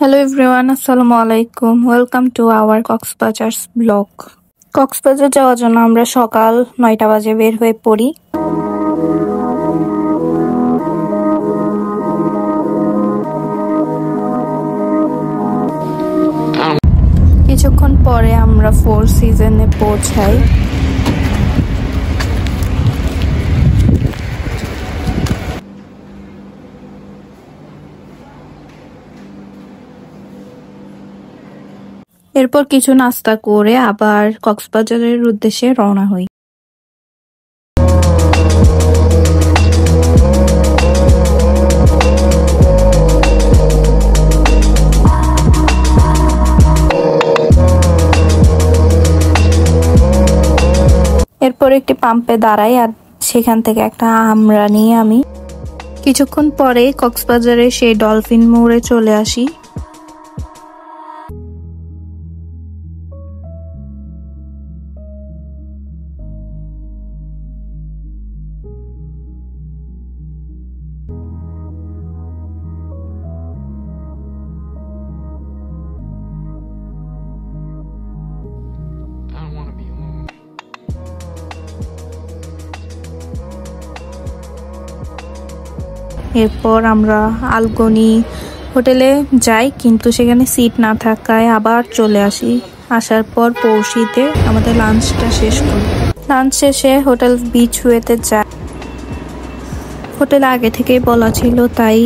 Hello everyone, Assalamu alaikum. Welcome to our Coxbazaar's vlog. Cox's Bazar যাওয়ার জন্য আমরা সকাল 9টা বাজে বের হয়ে পড়ি। কিছুক্ষণ পরে আমরা ফোর সিজনে পৌঁছাই। এরপর কিছু নাস্তা করে আবার কক্সবাজারের উদ্দেশ্যে রওনা হই। এরপর একটি পাম্পে দাঁড়াই আর সেখান থেকে একটা আমরা নিয়ে আমি কিছুক্ষণ পরে কক্সবাজারে সেই ডলফিন মোড়ে চলে আসি। এরপর আমরা আলগনি হোটেলে যাই, কিন্তু সেখানে সিট না থাকায় আবার চলে আসি। আসার পর পৌঁছিতে আমাদের লাঞ্চটা শেষ করি। লাঞ্চ শেষে হোটেল বিচ ওয়েতে যাই। হোটেলে আগে থেকেই বলা ছিল, তাই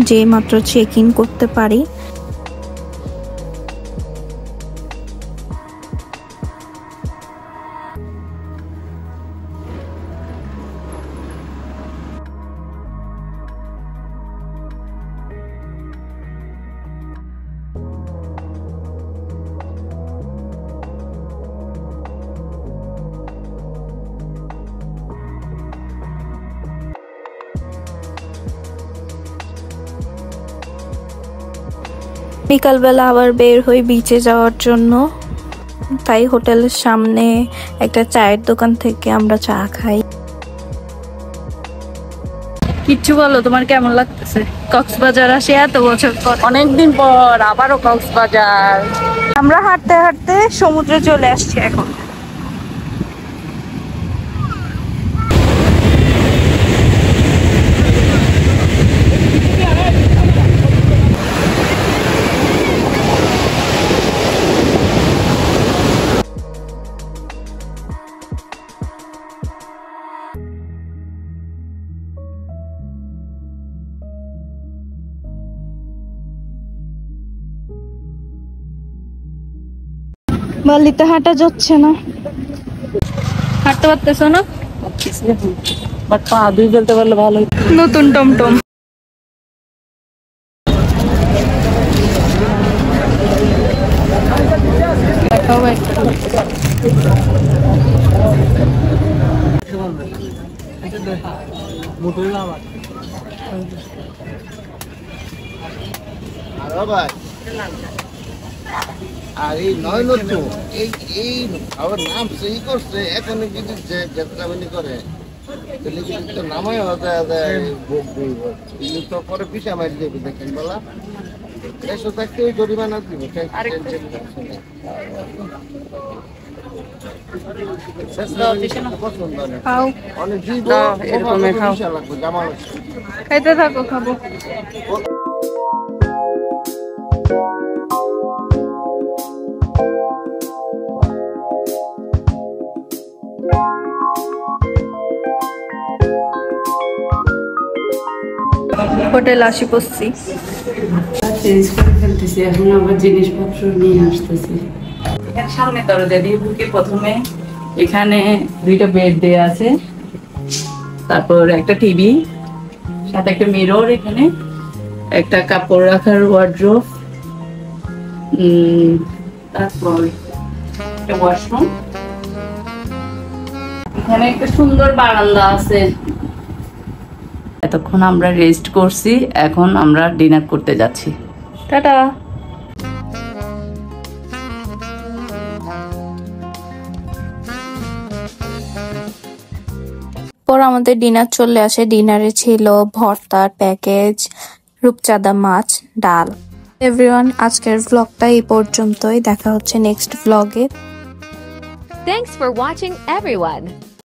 যে মাত্র চেক ইন করতে পারি। বিকালবেলা আবার বের হই বিচে যাওয়ার জন্য, তাই হোটেলের সামনে একটা চায়ের দোকান থেকে আমরা চা খাই। কিচ্ছু বলো, তোমার কেমন লাগতেছে? কক্সবাজার আসে এত বছর পর, অনেকদিন পর আবারও কক্সবাজার। আমরা হাঁটতে হাঁটতে সমুদ্রে চলে আসছি এখন। বালিতে হাঁটা যাচ্ছে না, হাঁটতে পারতেছ না? বাট পা দুই ফেলতে পারলে ভালো। নতুন টমটম। আর এই নয় নতুন এই আবার নাম সেই করছে এখন কিন্তু যাত্রাবানি করে তো নামায় তো পরে পিছা মারি দেবে, দেখেন বলা এসো থাকতে ওই জরিমানা দিব। অনেক লাগবে জামা খাইতে থাকো, খাবো। হোটেল আসি পড়ছি, চেঞ্জ করে ফেলতেছি, এখন আবার জিনিসপত্র নিয়ে আসতেছি। এখানে সামনে দরজা দিয়ে ঢুকে প্রথমে এখানে দুইটা বেড দেয়া আছে, তারপর একটা টিভি, সাথে একটা মিরর, এখানে একটা কাপড় রাখার ওয়ার্ড্রোব, তারপর একটা ওয়াশরুম, এখানে একটা সুন্দর বারান্দা আছে। এতক্ষণ আমরা রেস্ট করছি, এখন আমরা ডিনার করতে যাচ্ছি। টাটা। পর আমাদের ডিনার চলে আসে। ডিনারে ছিল ভর্তার প্যাকেজ, রূপচাঁদা মাছ, ডাল। এভরিওয়ান, আজকের ভ্লগটা এই পর্যন্তই। দেখা হচ্ছে next ভ্লগে। Thanks for watching, everyone.